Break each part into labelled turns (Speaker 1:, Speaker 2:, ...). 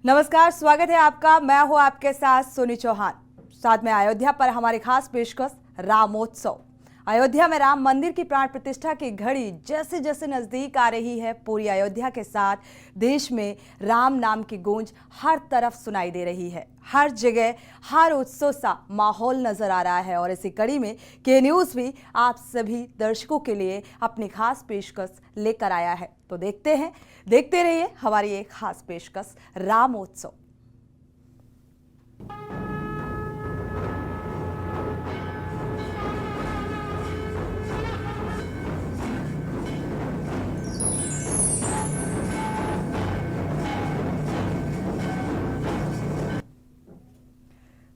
Speaker 1: नमस्कार, स्वागत है आपका। मैं हूं आपके साथ सोनी चौहान। साथ में अयोध्या पर हमारी खास पेशकश रामोत्सव। अयोध्या में राम मंदिर की प्राण प्रतिष्ठा की घड़ी जैसे जैसे नजदीक आ रही है, पूरी अयोध्या के साथ देश में राम नाम की गूंज हर तरफ सुनाई दे रही है। हर जगह हर उत्सव सा माहौल नजर आ रहा है और इसी कड़ी में के न्यूज़ भी आप सभी दर्शकों के लिए अपनी खास पेशकश लेकर आया है। तो देखते रहिए हमारी एक खास पेशकश रामोत्सव।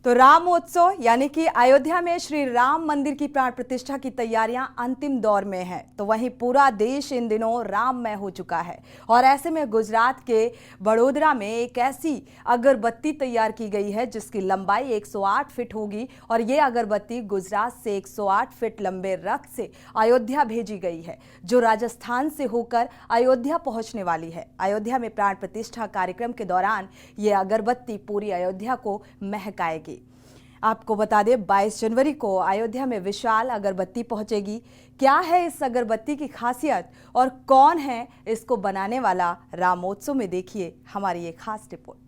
Speaker 1: तो रामोत्सव यानी कि अयोध्या में श्री राम मंदिर की प्राण प्रतिष्ठा की तैयारियां अंतिम दौर में हैं। तो वहीं पूरा देश इन दिनों राममय हो चुका है और ऐसे में गुजरात के वडोदरा में एक ऐसी अगरबत्ती तैयार की गई है जिसकी लंबाई 108 फीट होगी और ये अगरबत्ती गुजरात से 108 फीट लंबे रथ से अयोध्या भेजी गई है, जो राजस्थान से होकर अयोध्या पहुंचने वाली है। अयोध्या में प्राण प्रतिष्ठा कार्यक्रम के दौरान ये अगरबत्ती पूरी अयोध्या को महकाएगी। आपको बता दें, 22 जनवरी को अयोध्या में विशाल अगरबत्ती पहुंचेगी। क्या है इस अगरबत्ती की खासियत और कौन है इसको बनाने वाला, रामोत्सव में देखिए हमारी एक खास रिपोर्ट।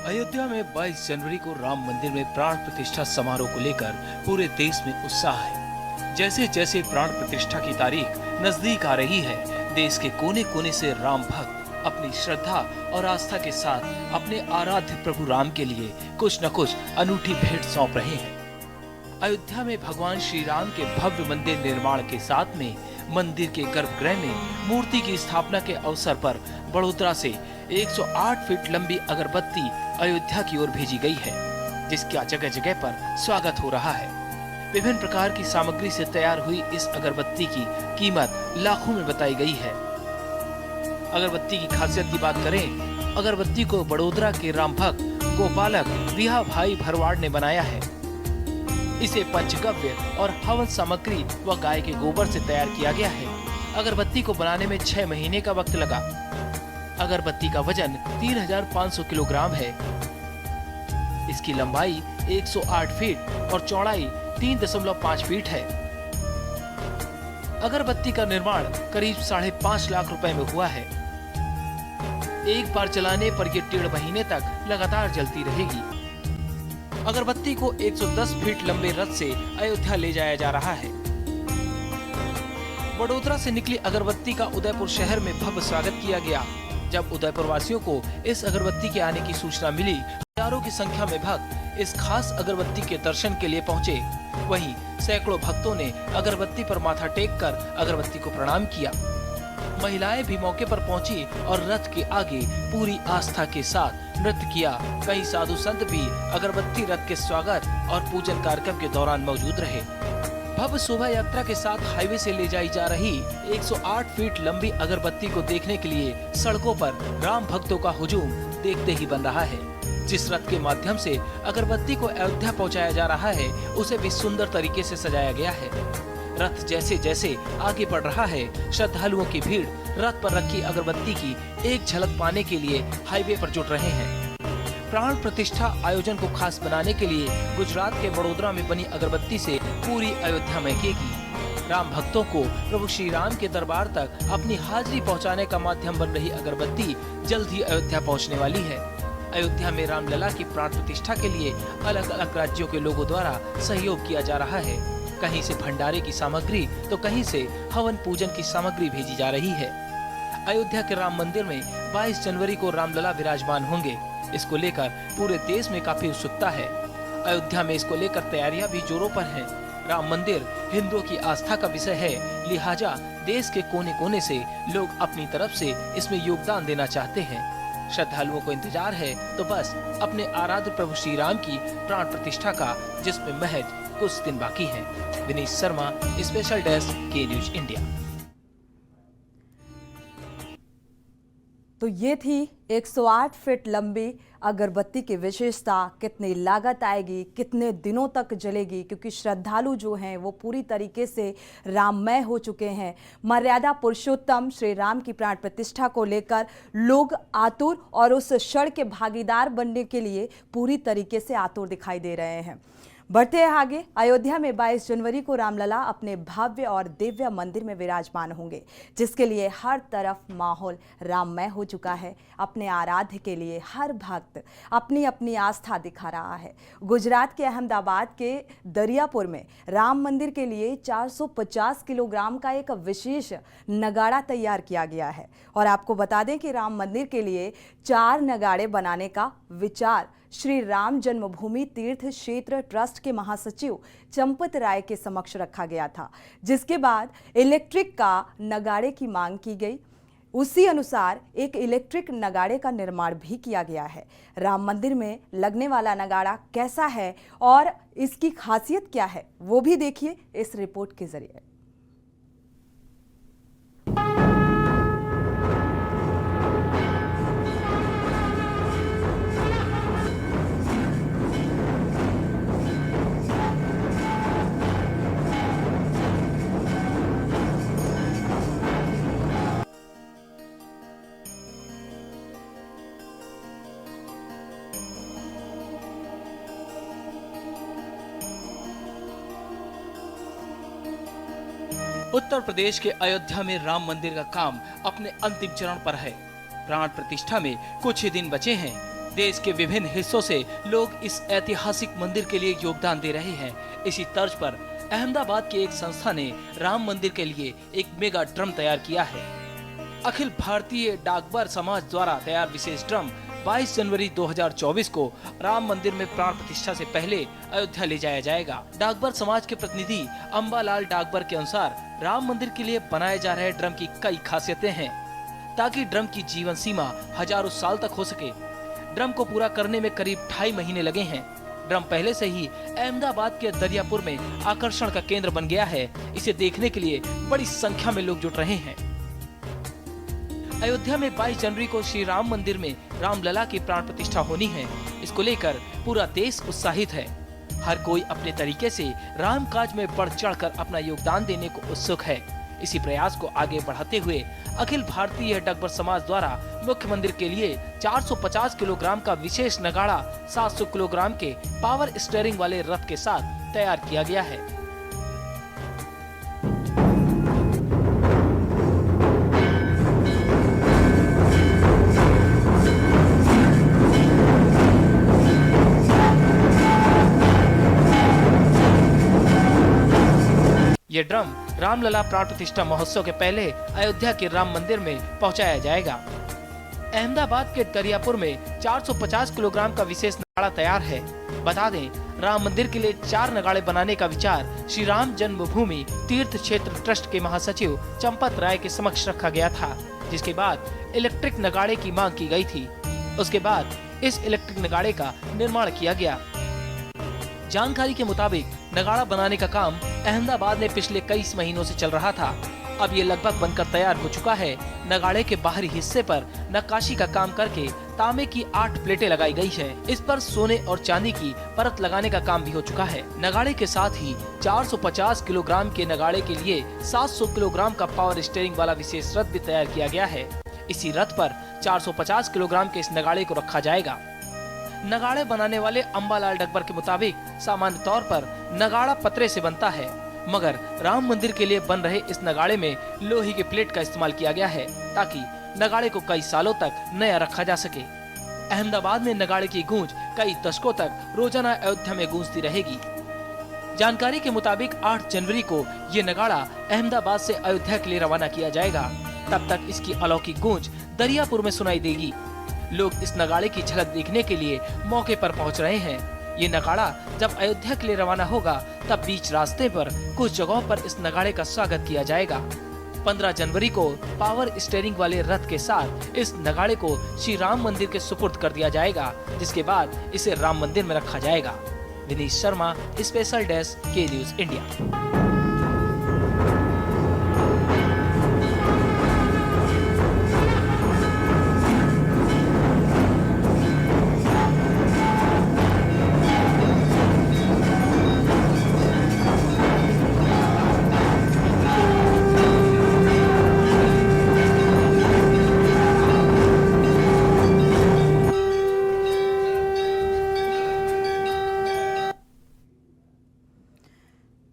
Speaker 2: अयोध्या में 22 जनवरी को राम मंदिर में प्राण प्रतिष्ठा समारोह को लेकर पूरे देश में उत्साह है। जैसे जैसे प्राण प्रतिष्ठा की तारीख नजदीक आ रही है, देश के कोने कोने से राम भक्त अपनी श्रद्धा और आस्था के साथ अपने आराध्य प्रभु राम के लिए कुछ न कुछ अनूठी भेंट सौंप रहे हैं। अयोध्या में भगवान श्री राम के भव्य मंदिर निर्माण के साथ में मंदिर के गर्भगृह में मूर्ति की स्थापना के अवसर पर वडोदरा से 108 फीट लंबी अगरबत्ती अयोध्या की ओर भेजी गई है, जिसका जगह जगह पर स्वागत हो रहा है। विभिन्न प्रकार की सामग्री से तैयार हुई इस अगरबत्ती की कीमत लाखों में बताई गई है। अगरबत्ती की खासियत की बात करें, अगरबत्ती को वडोदरा के राम भक्त गोपालक रिहा भाई भरवाड़ ने बनाया है। इसे पंचगव्य और हवन सामग्री व गाय के गोबर से तैयार किया गया है। अगरबत्ती को बनाने में 6 महीने का वक्त लगा। अगरबत्ती का वजन 3500 किलोग्राम है। इसकी लंबाई 108 फीट और चौड़ाई 3.5 फीट है। अगरबत्ती का निर्माण करीब 5.5 लाख रुपए में हुआ है। एक बार जलाने पर ये 1.5 महीने तक लगातार जलती रहेगी। अगरबत्ती को 110 फीट लंबे रथ से अयोध्या ले जाया जा रहा है। वडोदरा से निकली अगरबत्ती का उदयपुर शहर में भव्य स्वागत किया गया। जब उदयपुर वासियों को इस अगरबत्ती के आने की सूचना मिली, हजारों की संख्या में भक्त इस खास अगरबत्ती के दर्शन के लिए पहुंचे। वहीं सैकड़ों भक्तों ने अगरबत्ती पर माथा टेक कर अगरबत्ती को प्रणाम किया। महिलाएं भी मौके पर पहुंची और रथ के आगे पूरी आस्था के साथ नृत्य किया। कई साधु संत भी अगरबत्ती रथ के स्वागत और पूजन कार्यक्रम के दौरान मौजूद रहे। भव्य शोभा यात्रा के साथ हाईवे से ले जाई जा रही 108 फीट लंबी अगरबत्ती को देखने के लिए सड़कों पर राम भक्तों का हुजूम देखते ही बन रहा है। जिस रथ के माध्यम से अगरबत्ती को अयोध्या पहुंचाया जा रहा है, उसे भी सुंदर तरीके से सजाया गया है। रथ जैसे जैसे आगे बढ़ रहा है, श्रद्धालुओं की भीड़ रथ पर रखी अगरबत्ती की एक झलक पाने के लिए हाईवे पर जुट रहे हैं। प्राण प्रतिष्ठा आयोजन को खास बनाने के लिए गुजरात के वडोदरा में बनी अगरबत्ती से पूरी अयोध्या महकेगी। राम भक्तों को प्रभु श्री राम के दरबार तक अपनी हाजिरी पहुंचाने का माध्यम बन रही अगरबत्ती जल्द ही अयोध्या पहुंचने वाली है। अयोध्या में रामलला की प्राण प्रतिष्ठा के लिए अलग अलग राज्यों के लोगों द्वारा सहयोग किया जा रहा है। कहीं से भंडारे की सामग्री तो कहीं से हवन पूजन की सामग्री भेजी जा रही है। अयोध्या के राम मंदिर में 22 जनवरी को रामलला विराजमान होंगे। इसको लेकर पूरे देश में काफी उत्सुकता है। अयोध्या में इसको लेकर तैयारियां भी जोरों पर हैं। राम मंदिर हिंदुओं की आस्था का विषय है, लिहाजा देश के कोने कोने से लोग अपनी तरफ से इसमें योगदान देना चाहते हैं। श्रद्धालुओं को इंतजार है तो बस अपने आराध्य प्रभु श्री राम की प्राण प्रतिष्ठा का, जिसमें महज कुछ दिन बाकी है। दिनेश शर्मा, स्पेशल डेस्क, के न्यूज इंडिया।
Speaker 1: तो ये थी 108 फीट लंबी अगरबत्ती की विशेषता। कितनी लागत आएगी, कितने दिनों तक जलेगी, क्योंकि श्रद्धालु जो हैं वो पूरी तरीके से राममय हो चुके हैं। मर्यादा पुरुषोत्तम श्री राम की प्राण प्रतिष्ठा को लेकर लोग आतुर और उस क्षण के भागीदार बनने के लिए पूरी तरीके से आतुर दिखाई दे रहे हैं। बढ़ते हैं आगे। अयोध्या में 22 जनवरी को रामलला अपने भव्य और दिव्य मंदिर में विराजमान होंगे, जिसके लिए हर तरफ माहौल राममय हो चुका है। अपने आराध्य के लिए हर भक्त अपनी अपनी आस्था दिखा रहा है। गुजरात के अहमदाबाद के दरियापुर में राम मंदिर के लिए 450 किलोग्राम का एक विशेष नगाड़ा तैयार किया गया है। और आपको बता दें कि राम मंदिर के लिए 4 नगाड़े बनाने का विचार श्री राम जन्मभूमि तीर्थ क्षेत्र ट्रस्ट के महासचिव चंपत राय के समक्ष रखा गया था, जिसके बाद इलेक्ट्रिक का नगाड़े की मांग की गई। उसी अनुसार एक इलेक्ट्रिक नगाड़े का निर्माण भी किया गया है। राम मंदिर में लगने वाला नगाड़ा कैसा है और इसकी खासियत क्या है, वो भी देखिए इस रिपोर्ट के जरिए।
Speaker 2: उत्तर प्रदेश के अयोध्या में राम मंदिर का काम अपने अंतिम चरण पर है। प्राण प्रतिष्ठा में कुछ ही दिन बचे हैं। देश के विभिन्न हिस्सों से लोग इस ऐतिहासिक मंदिर के लिए योगदान दे रहे हैं। इसी तर्ज पर अहमदाबाद की एक संस्था ने राम मंदिर के लिए एक मेगा ड्रम तैयार किया है। अखिल भारतीय डाकबर समाज द्वारा तैयार विशेष ड्रम 22 जनवरी 2024 को राम मंदिर में प्राण प्रतिष्ठा से पहले अयोध्या ले जाया जाएगा। डाकबर समाज के प्रतिनिधि अंबालाल डाकबर के अनुसार राम मंदिर के लिए बनाए जा रहे ड्रम की कई खासियतें हैं, ताकि ड्रम की जीवन सीमा हजारों साल तक हो सके। ड्रम को पूरा करने में करीब 2.5 महीने लगे हैं। ड्रम पहले से ही अहमदाबाद के दरियापुर में आकर्षण का केंद्र बन गया है। इसे देखने के लिए बड़ी संख्या में लोग जुट रहे हैं। अयोध्या में 22 जनवरी को श्री राम मंदिर में रामलला की प्राण प्रतिष्ठा होनी है। इसको लेकर पूरा देश उत्साहित है। हर कोई अपने तरीके से राम काज में बढ़ चढ़कर अपना योगदान देने को उत्सुक है। इसी प्रयास को आगे बढ़ाते हुए अखिल भारतीय डाकबर समाज द्वारा मुख्य मंदिर के लिए 450 किलोग्राम का विशेष नगाड़ा 700 किलोग्राम के पावर स्टीयरिंग वाले रथ के साथ तैयार किया गया है। ये ड्रम रामलला प्राण प्रतिष्ठा महोत्सव के पहले अयोध्या के राम मंदिर में पहुंचाया जाएगा। अहमदाबाद के दरियापुर में 450 किलोग्राम का विशेष नगाड़ा तैयार है। बता दें, राम मंदिर के लिए 4 नगाड़े बनाने का विचार श्री राम जन्मभूमि तीर्थ क्षेत्र ट्रस्ट के महासचिव चंपत राय के समक्ष रखा गया था, जिसके बाद इलेक्ट्रिक नगाड़े की मांग की गई थी। उसके बाद इस इलेक्ट्रिक नगाड़े का निर्माण किया गया। जानकारी के मुताबिक नगाड़ा बनाने का काम अहमदाबाद में पिछले कई महीनों से चल रहा था। अब ये लगभग बनकर तैयार हो चुका है। नगाड़े के बाहरी हिस्से पर नक्काशी का काम करके तांबे की 8 प्लेटें लगाई गई है। इस पर सोने और चांदी की परत लगाने का काम भी हो चुका है। नगाड़े के साथ ही 450 किलोग्राम के नगाड़े के लिए 700 किलोग्राम का पावर स्टीयरिंग वाला विशेष रथ भी तैयार किया गया है। इसी रथ पर 450 किलोग्राम के इस नगाड़े को रखा जाएगा। नगाड़े बनाने वाले अंबालाल डाकबर के मुताबिक सामान्य तौर पर नगाड़ा पतरे से बनता है, मगर राम मंदिर के लिए बन रहे इस नगाड़े में लोहे की प्लेट का इस्तेमाल किया गया है, ताकि नगाड़े को कई सालों तक नया रखा जा सके। अहमदाबाद में नगाड़े की गूंज कई दशकों तक रोजाना अयोध्या में गूंजती रहेगी। जानकारी के मुताबिक 8 जनवरी को ये नगाड़ा अहमदाबाद से अयोध्या के लिए रवाना किया जाएगा। तब तक इसकी अलौकिक गूंज दरियापुर में सुनाई देगी। लोग इस नगाड़े की झलक देखने के लिए मौके पर पहुंच रहे हैं। ये नगाड़ा जब अयोध्या के लिए रवाना होगा तब बीच रास्ते पर कुछ जगहों पर इस नगाड़े का स्वागत किया जाएगा। 15 जनवरी को पावर स्टीयरिंग वाले रथ के साथ इस नगाड़े को श्री राम मंदिर के सुपुर्द कर दिया जाएगा, जिसके बाद इसे राम मंदिर में रखा जाएगा। विनीत शर्मा, स्पेशल डेस्क, के न्यूज इंडिया।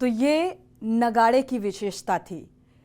Speaker 1: तो ये नगाड़े की विशेषता थी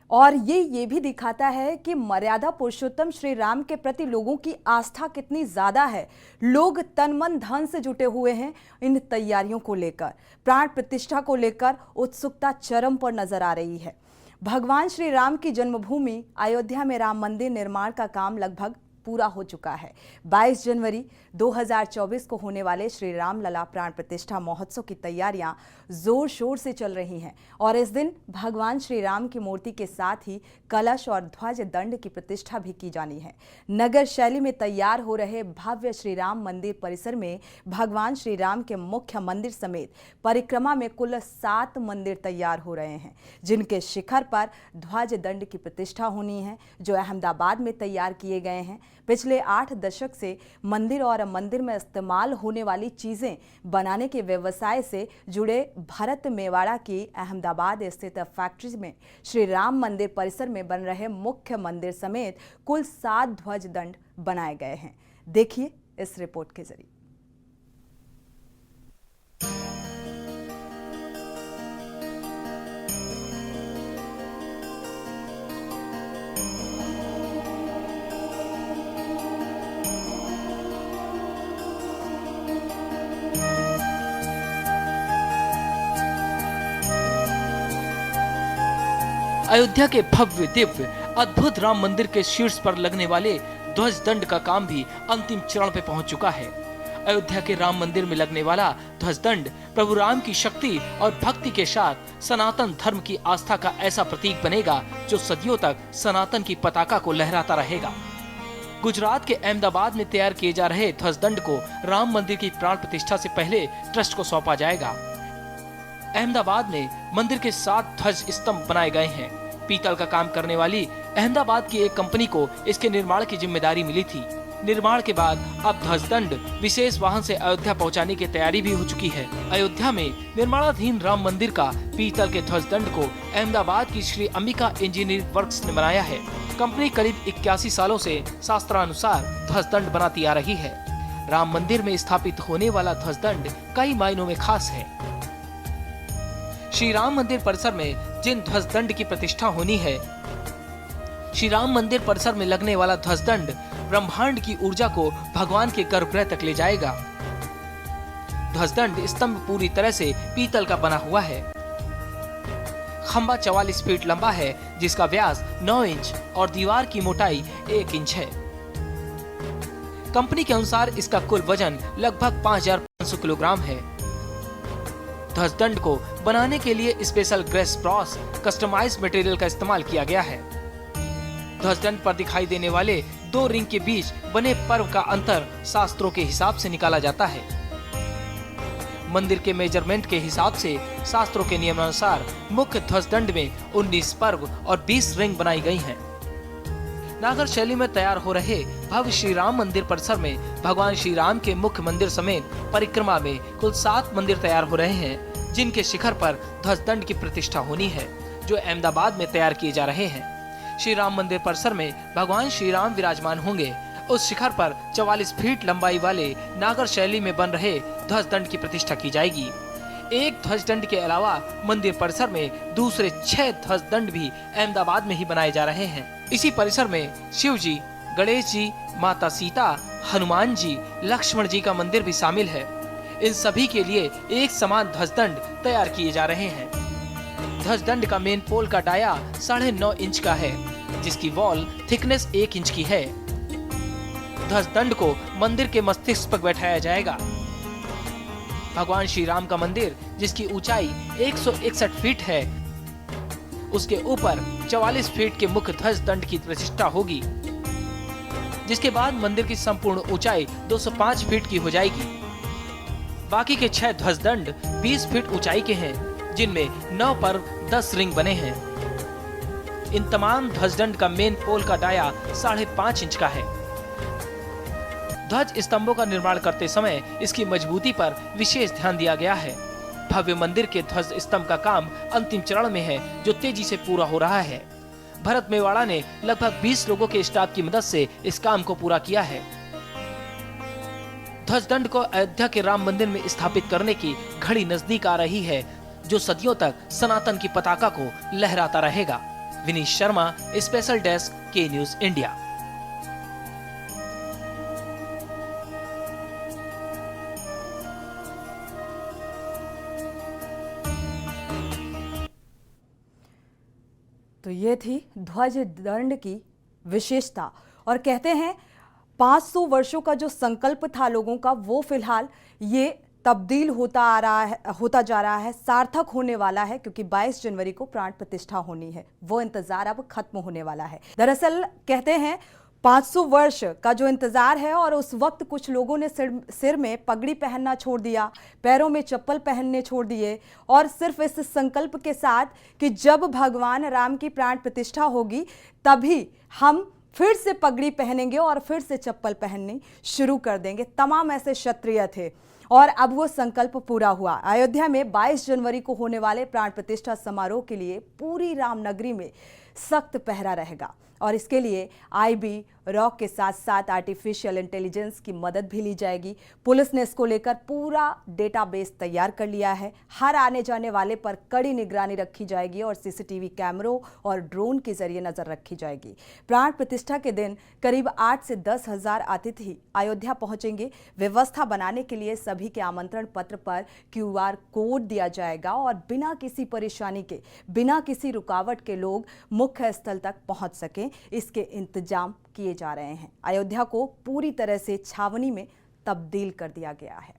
Speaker 1: और ये भी दिखाता है कि मर्यादा पुरुषोत्तम श्री राम के प्रति लोगों की आस्था कितनी ज्यादा है। लोग तन मन धन से जुटे हुए हैं। इन तैयारियों को लेकर, प्राण प्रतिष्ठा को लेकर उत्सुकता चरम पर नजर आ रही है। भगवान श्री राम की जन्मभूमि अयोध्या में राम मंदिर निर्माण का काम लगभग पूरा हो चुका है। 22 जनवरी 2024 को होने वाले श्री राम लला प्राण प्रतिष्ठा महोत्सव की तैयारियां जोर शोर से चल रही हैं और इस दिन भगवान श्री राम की मूर्ति के साथ ही कलश और ध्वज दंड की प्रतिष्ठा भी की जानी है। नगर शैली में तैयार हो रहे भव्य श्री राम मंदिर परिसर में भगवान श्री राम के मुख्य मंदिर समेत परिक्रमा में कुल 7 मंदिर तैयार हो रहे हैं, जिनके शिखर पर ध्वज दंड की प्रतिष्ठा होनी है, जो अहमदाबाद में तैयार किए गए हैं। पिछले 8 दशक से मंदिर और मंदिर में इस्तेमाल होने वाली चीजें बनाने के व्यवसाय से जुड़े भरत मेवाड़ा की अहमदाबाद स्थित फैक्ट्री में श्री राम मंदिर परिसर में बन रहे मुख्य मंदिर समेत कुल 7 ध्वज दंड बनाए गए हैं। देखिए इस रिपोर्ट के जरिए।
Speaker 2: अयोध्या के भव्य दिव्य अद्भुत राम मंदिर के शीर्ष पर लगने वाले ध्वज दंड का काम भी अंतिम चरण पे पहुंच चुका है। अयोध्या के राम मंदिर में लगने वाला ध्वज दंड प्रभु राम की शक्ति और भक्ति के साथ सनातन धर्म की आस्था का ऐसा प्रतीक बनेगा जो सदियों तक सनातन की पताका को लहराता रहेगा। गुजरात के अहमदाबाद में तैयार किए जा रहे ध्वज दंड को राम मंदिर की प्राण प्रतिष्ठा से पहले ट्रस्ट को सौंपा जाएगा। अहमदाबाद में मंदिर के 7 ध्वज स्तंभ बनाए गए हैं। पीतल का काम करने वाली अहमदाबाद की एक कंपनी को इसके निर्माण की जिम्मेदारी मिली थी। निर्माण के बाद अब ध्वजदंड विशेष वाहन से अयोध्या पहुंचाने की तैयारी भी हो चुकी है। अयोध्या में निर्माणाधीन राम मंदिर का पीतल के ध्वजदंड को अहमदाबाद की श्री अंबिका इंजीनियरिंग वर्क्स ने बनाया है। कंपनी करीब 81 सालों से शास्त्रानुसार ध्वजदंड बनाती आ रही है। राम मंदिर में स्थापित होने वाला ध्वजदंड कई मायनों में खास है। श्री राम मंदिर परिसर में जिन ध्वजदंड की प्रतिष्ठा होनी है, श्री राम मंदिर परिसर में लगने वाला ध्वजदंड ब्रह्मांड की ऊर्जा को भगवान के गर्भगृह तक ले जाएगा। ध्वजदंड स्तंभ पूरी तरह से पीतल का बना हुआ है। खंबा 44 फीट लंबा है, जिसका व्यास 9 इंच और दीवार की मोटाई 1 इंच है। कंपनी के अनुसार इसका कुल वजन लगभग 5500 किलोग्राम है। ध्वजदंड को बनाने के लिए स्पेशल ग्रेस ब्रॉस कस्टमाइज्ड मटेरियल का इस्तेमाल किया गया है। ध्वजदंड पर दिखाई देने वाले 2 रिंग के बीच बने पर्व का अंतर शास्त्रों के हिसाब से निकाला जाता है। मंदिर के मेजरमेंट के हिसाब से शास्त्रों के नियमानुसार मुख्य ध्वजदंड में 19 पर्व और 20 रिंग बनाई गई हैं। नागर शैली में तैयार हो रहे भव्य श्री राम मंदिर परिसर में भगवान श्री राम के मुख्य मंदिर समेत परिक्रमा में कुल 7 मंदिर तैयार हो रहे हैं, जिनके शिखर पर ध्वजदंड की प्रतिष्ठा होनी है, जो अहमदाबाद में तैयार किए जा रहे हैं। श्री राम मंदिर परिसर में भगवान श्री राम विराजमान होंगे। उस शिखर पर 44 फीट लंबाई वाले नागर शैली में बन रहे ध्वजदंड की प्रतिष्ठा की जाएगी। एक ध्वजदंड के अलावा मंदिर परिसर में दूसरे 6 ध्वजदंड भी अहमदाबाद में ही बनाए जा रहे हैं। इसी परिसर में शिव जी, गणेश जी, माता सीता, हनुमान जी, लक्ष्मण जी का मंदिर भी शामिल है। इन सभी के लिए एक समान ध्वजदंड तैयार किए जा रहे हैं। ध्वजदंड का मेन पोल का डाया 9.5 इंच का है, जिसकी वॉल थिकनेस 1 इंच की है। ध्वजदंड को मंदिर के मस्तिष्क पर बैठाया जाएगा। भगवान श्री राम का मंदिर, जिसकी ऊंचाई 161 फीट है, उसके ऊपर 44 फीट के मुख्य ध्वज दंड की प्रतिष्ठा होगी, जिसके बाद मंदिर की संपूर्ण ऊंचाई 205 फीट की हो जाएगी। बाकी के 6 ध्वज दंड 20 फीट ऊंचाई के हैं, जिनमें 9 पर 10 रिंग बने हैं। इन तमाम ध्वजदंड का मेन पोल का डाया 5.5 इंच का है। ध्वज स्तंभों का निर्माण करते समय इसकी मजबूती पर विशेष ध्यान दिया गया है। भव्य मंदिर के ध्वज स्तंभ का काम अंतिम चरण में है, जो तेजी से पूरा हो रहा है। भरत मेवाड़ा ने लगभग 20 लोगों के स्टाफ की मदद से इस काम को पूरा किया है। ध्वजदंड को अयोध्या के राम मंदिर में स्थापित करने की घड़ी नजदीक आ रही है, जो सदियों तक सनातन की पताका को लहराता रहेगा। विनीत शर्मा, स्पेशल डेस्क, के न्यूज इंडिया।
Speaker 1: तो ये थी ध्वज दंड की विशेषता। और कहते हैं 500 वर्षों का जो संकल्प था लोगों का, वो फिलहाल ये तब्दील होता जा रहा है, सार्थक होने वाला है, क्योंकि 22 जनवरी को प्राण प्रतिष्ठा होनी है। वो इंतजार अब खत्म होने वाला है। दरअसल कहते हैं 500 वर्ष का जो इंतजार है, और उस वक्त कुछ लोगों ने सिर में पगड़ी पहनना छोड़ दिया, पैरों में चप्पल पहनने छोड़ दिए, और सिर्फ इस संकल्प के साथ कि जब भगवान राम की प्राण प्रतिष्ठा होगी तभी हम फिर से पगड़ी पहनेंगे और फिर से चप्पल पहननी शुरू कर देंगे। तमाम ऐसे क्षत्रिय थे, और अब वो संकल्प पूरा हुआ। अयोध्या में 22 जनवरी को होने वाले प्राण प्रतिष्ठा समारोह के लिए पूरी रामनगरी में सख्त पहरा रहेगा, और इसके लिए आईबी, रॉक के साथ साथ आर्टिफिशियल इंटेलिजेंस की मदद भी ली जाएगी। पुलिस ने इसको लेकर पूरा डेटाबेस तैयार कर लिया है। हर आने जाने वाले पर कड़ी निगरानी रखी जाएगी, और सीसीटीवी कैमरों और ड्रोन के जरिए नजर रखी जाएगी। प्राण प्रतिष्ठा के दिन करीब 8 से 10 हजार अतिथि अयोध्या पहुंचेंगे। व्यवस्था बनाने के लिए सभी के आमंत्रण पत्र पर QR कोड दिया जाएगा, और बिना किसी परेशानी के, बिना किसी रुकावट के लोग मुख्य स्थल तक पहुंच सकें, इसके इंतजाम किए जा रहे हैं। अयोध्या को पूरी तरह से छावनी में तब्दील कर दिया गया है।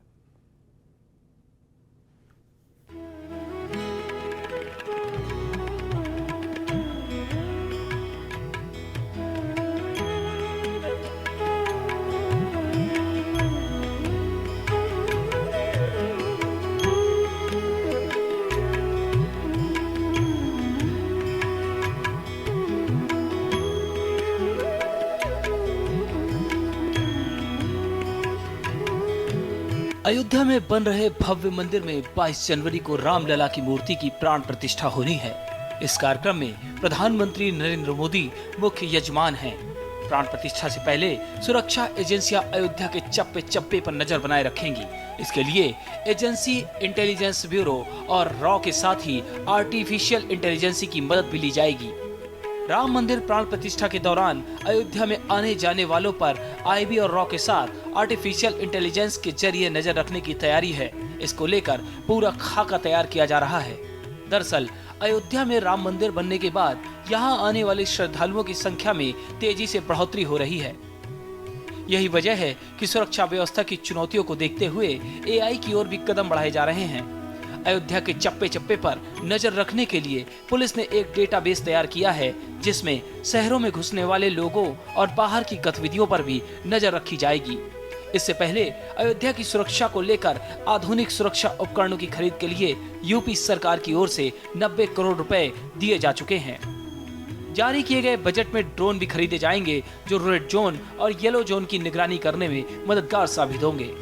Speaker 2: अयोध्या में बन रहे भव्य मंदिर में 22 जनवरी को रामलला की मूर्ति की प्राण प्रतिष्ठा होनी है। इस कार्यक्रम में प्रधानमंत्री नरेंद्र मोदी मुख्य यजमान हैं। प्राण प्रतिष्ठा से पहले सुरक्षा एजेंसियां अयोध्या के चप्पे चप्पे पर नजर बनाए रखेंगी। इसके लिए एजेंसी, इंटेलिजेंस ब्यूरो और रॉ के साथ ही आर्टिफिशियल इंटेलिजेंस की मदद भी ली जाएगी। राम मंदिर प्राण प्रतिष्ठा के दौरान अयोध्या में आने जाने वालों पर आईबी और रॉ के साथ आर्टिफिशियल इंटेलिजेंस के जरिए नजर रखने की तैयारी है। इसको लेकर पूरा खाका तैयार किया जा रहा है। दरअसल अयोध्या में राम मंदिर बनने के बाद यहाँ आने वाले श्रद्धालुओं की संख्या में तेजी से बढ़ोतरी हो रही है। यही वजह है कि सुरक्षा व्यवस्था की चुनौतियों को देखते हुए AI की ओर भी कदम बढ़ाए जा रहे हैं। अयोध्या के चप्पे चप्पे पर नजर रखने के लिए पुलिस ने एक डेटाबेस तैयार किया है, जिसमें शहरों में घुसने वाले लोगों और बाहर की गतिविधियों पर भी नजर रखी जाएगी। इससे पहले अयोध्या की सुरक्षा को लेकर आधुनिक सुरक्षा उपकरणों की खरीद के लिए यूपी सरकार की ओर से 90 करोड़ रुपए दिए जा चुके हैं। जारी किए गए बजट में ड्रोन भी खरीदे जाएंगे, जो रेड जोन और येलो जोन की निगरानी करने में मददगार साबित होंगे।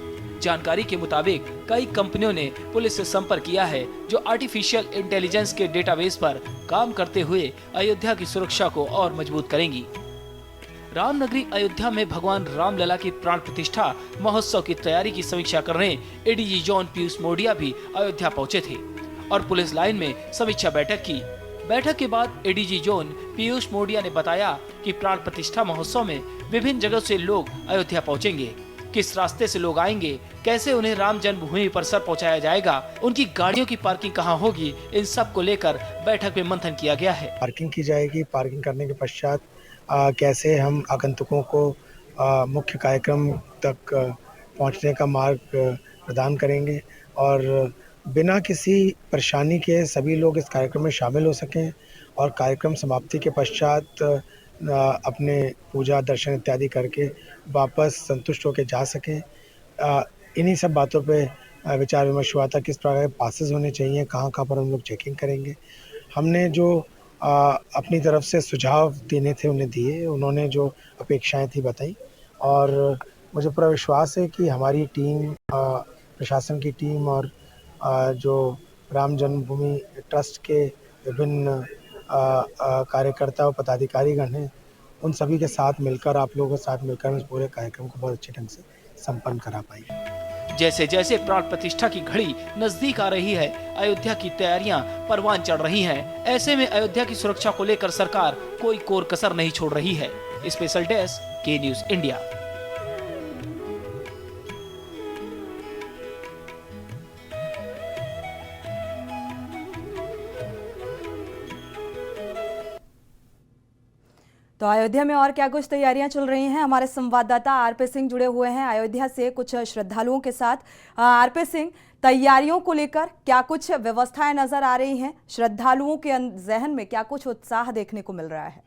Speaker 2: जानकारी के मुताबिक कई कंपनियों ने पुलिस से संपर्क किया है, जो आर्टिफिशियल इंटेलिजेंस के डेटाबेस पर काम करते हुए अयोध्या की सुरक्षा को और मजबूत करेंगी। रामनगरी अयोध्या में भगवान रामलला की प्राण प्रतिष्ठा महोत्सव की तैयारी की समीक्षा करने एडीजी जोन पीयूष मोडिया भी अयोध्या पहुंचे थे और पुलिस लाइन में समीक्षा बैठक की। बैठक के बाद एडीजी जोन पीयूष मोडिया ने बताया कि प्राण प्रतिष्ठा महोत्सव में विभिन्न जगहों से लोग अयोध्या पहुंचेंगे। किस रास्ते से लोग आएंगे, कैसे उन्हें राम जन्मभूमि परिसर पहुंचाया जाएगा, उनकी गाड़ियों की पार्किंग कहां होगी, इन सब को लेकर बैठक में मंथन किया गया है।
Speaker 3: पार्किंग की जाएगी। पार्किंग करने के पश्चात कैसे हम आगंतुकों को मुख्य कार्यक्रम तक पहुंचने का मार्ग प्रदान करेंगे। और बिना किसी परेशानी के सभी लोग इस कार्यक्रम में शामिल हो सकें और कार्यक्रम समाप्ति के पश्चात अपने पूजा दर्शन इत्यादि करके वापस संतुष्ट होकर जा सकें। इन्हीं सब बातों पे विचार विमर्श हुआ था, किस प्रकार के पासेस होने चाहिए, कहाँ-कहाँ पर हम लोग चेकिंग करेंगे। हमने जो अपनी तरफ से सुझाव देने थे उन्हें दिए, उन्होंने जो अपेक्षाएँ थी बताई और मुझे पूरा विश्वास है कि हमारी टीम, प्रशासन की टीम और जो राम जन्मभूमि ट्रस्ट के विभिन्न कार्यकर्ता और पदाधिकारीगण हैं, उन सभी के साथ मिलकर, आप लोगों के साथ मिलकर इस पूरे कार्यक्रम को बहुत अच्छे ढंग से संपन्न करा पाएंगे।
Speaker 2: जैसे जैसे प्राण प्रतिष्ठा की घड़ी नजदीक आ रही है, अयोध्या की तैयारियां परवान चढ़ रही हैं। ऐसे में अयोध्या की सुरक्षा को लेकर सरकार कोई कोर कसर नहीं छोड़ रही है। स्पेशल डेस्क, के न्यूज इंडिया।
Speaker 1: तो अयोध्या में और क्या कुछ तैयारियां चल रही हैं, हमारे संवाददाता आरपी सिंह जुड़े हुए हैं अयोध्या से कुछ श्रद्धालुओं के साथ। आरपी सिंह, तैयारियों को लेकर क्या कुछ व्यवस्थाएं नजर आ रही हैं? श्रद्धालुओं के जहन में क्या कुछ उत्साह देखने को मिल रहा है?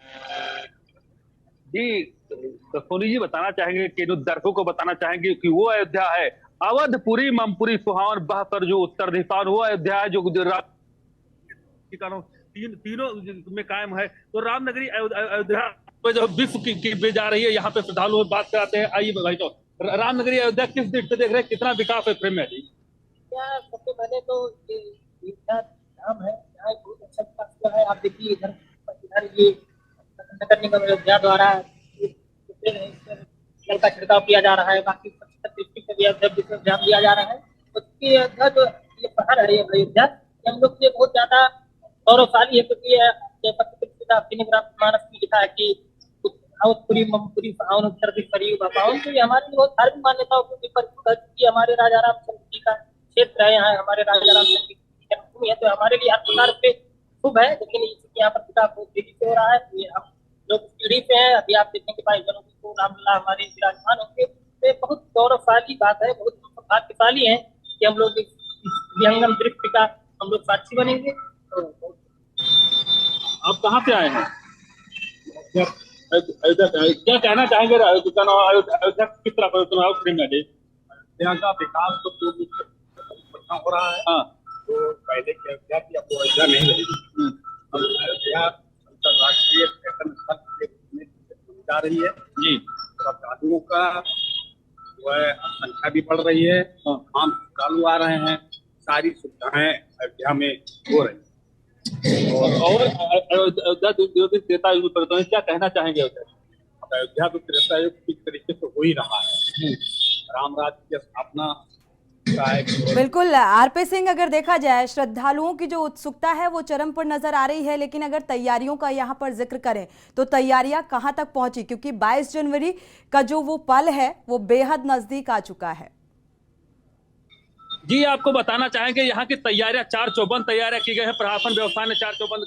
Speaker 4: जी, तो सोनी जी बताना चाहेंगे कि दर्शकों को बताना चाहेंगे कि वो अयोध्या है, अवधपुरी ममपुरी सुहावन बहतर जो उत्तर दिशा, वो अयोध्या है जो गुजरात तीनों में कायम है। तो रामनगरी अयोध्या जो विश्व की जा रही है, यहाँ पे श्रद्धालु बात कराते हैं। आइए भाई, तो रामनगरी अयोध्या किस दृष्टि से देख रहे हैं, कितना विकास है फ्रेम में जी?
Speaker 5: सबसे पहले तो ये धाम है, यहाँ बहुत अच्छा विकास हुआ है। आप देखिए इधर ये नगर निगम अयोध्या द्वारा जल का छिड़काव किया जा रहा है। बाकी दृष्टि से भी ध्यान दिया जा रहा है। उसकी अयोध्या जो ये पहाड़ है अयोध्या, हम लोग के लिए बहुत ज्यादा गौरवशाली है, क्योंकि मानस में लिखा है कि अवधपुरी ममपुरी सुहावन उत्तर दिशा पावन। तो ये हमारे लिए बहुत धार्मिक मान्यताओं को परिपूर्ण, हमारे राजा रामचंद्र जी का क्षेत्र है, यहाँ हमारे राजा रामचंद्र जी की जन्मभूमि है। तो हमारे लिए हर प्रकार से शुभ है, लेकिन यहाँ पर विकास बहुत तेजी से हो रहा है। ये हम लोग पीढ़ी पे है, अभी आप देखेंगे 22 जनवरी को रामलला हमारे विराजमान होंगे। तो बहुत गौरवशाली बात है, बहुत भाग्यशाली है कि हम लोग इस विहंगम दृश्य का हम लोग साक्षी बनेंगे।
Speaker 4: आप कहाँ से आए हैं? क्या कहना चाहेंगे अयोध्या किस तरह परिवर्तन है?
Speaker 6: यहाँ का विकास तो हो रहा है।
Speaker 4: हाँ,
Speaker 6: तो पहले की अयोध्या थी, अब वो अयोध्या नहीं रही। अब अयोध्या अंतर्राष्ट्रीय पर्यटन स्थल के रूप में जा रही है
Speaker 4: जी।
Speaker 6: श्रद्धालुओं का वह संख्या भी बढ़ रही है, आम श्रद्धालु आ रहे हैं, सारी सुविधाएं अयोध्या में हो रही है।
Speaker 4: और अयोध्या परिवर्तन क्या कहना चाहेंगे?
Speaker 6: अयोध्या तो त्रेता युग की तरीके से हो ही रहा है। राम राज्य की स्थापना का एक
Speaker 1: बिल्कुल आरपी सिंह, अगर देखा जाए श्रद्धालुओं की जो उत्सुकता है वो चरम पर नजर आ रही है, लेकिन अगर तैयारियों का यहाँ पर जिक्र करें तो तैयारियां कहाँ तक पहुंची? क्योंकि 22 जनवरी का जो वो पल है वो बेहद नजदीक आ चुका है।
Speaker 4: जी, आपको बताना चाहेंगे यहाँ की तैयारियां 4 चौबंद तैयारियां की गई है। प्रशासन व्यवस्था ने 4 चौबंद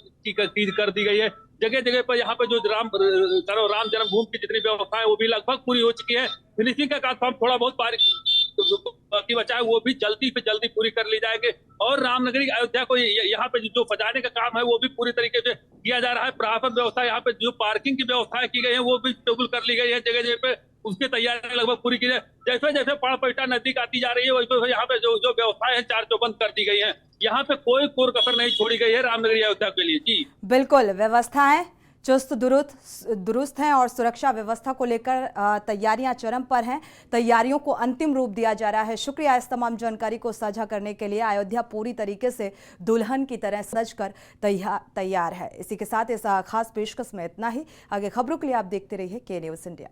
Speaker 4: कर दी गई है। जगह जगह पर यहाँ पे जो राम जन्मभूमि की जितनी व्यवस्था है वो भी लगभग पूरी हो चुकी है। फिनिशिंग का काम थोड़ा बहुत बाकी बचा है, वो भी जल्दी से जल्दी पूरी कर ली जाएगी। और रामनगरी अयोध्या को यहाँ पे जो सजाने का काम है वो भी पूरी तरीके से किया जा रहा है। प्रशासन व्यवस्था यहाँ पे जो पार्किंग की व्यवस्थाएं की गई है वो भी टेबल कर ली गई है। जगह जगह पे उसकी तैयारी लगभग पूरी की जाए। जैसे जैसे पाड़ पैठा नजदीक आती जा रही है वैसे यहाँ पे जो व्यवस्थाएं हैं 4 चौबंद कर दी गई है। यहाँ पे कोई कोर कसर नहीं छोड़ी गई है रामनगरी अयोध्या के लिए। जी
Speaker 1: बिल्कुल, व्यवस्थाएं चुस्त दुरुस्त हैं और सुरक्षा व्यवस्था को लेकर तैयारियां चरम पर हैं। तैयारियों को अंतिम रूप दिया जा रहा है। शुक्रिया इस तमाम जानकारी को साझा करने के लिए। अयोध्या पूरी तरीके से दुल्हन की तरह सजकर तैयार है। इसी के साथ इस खास पेशकश में इतना ही। आगे खबरों के लिए आप देखते रहिए के न्यूज़ इंडिया।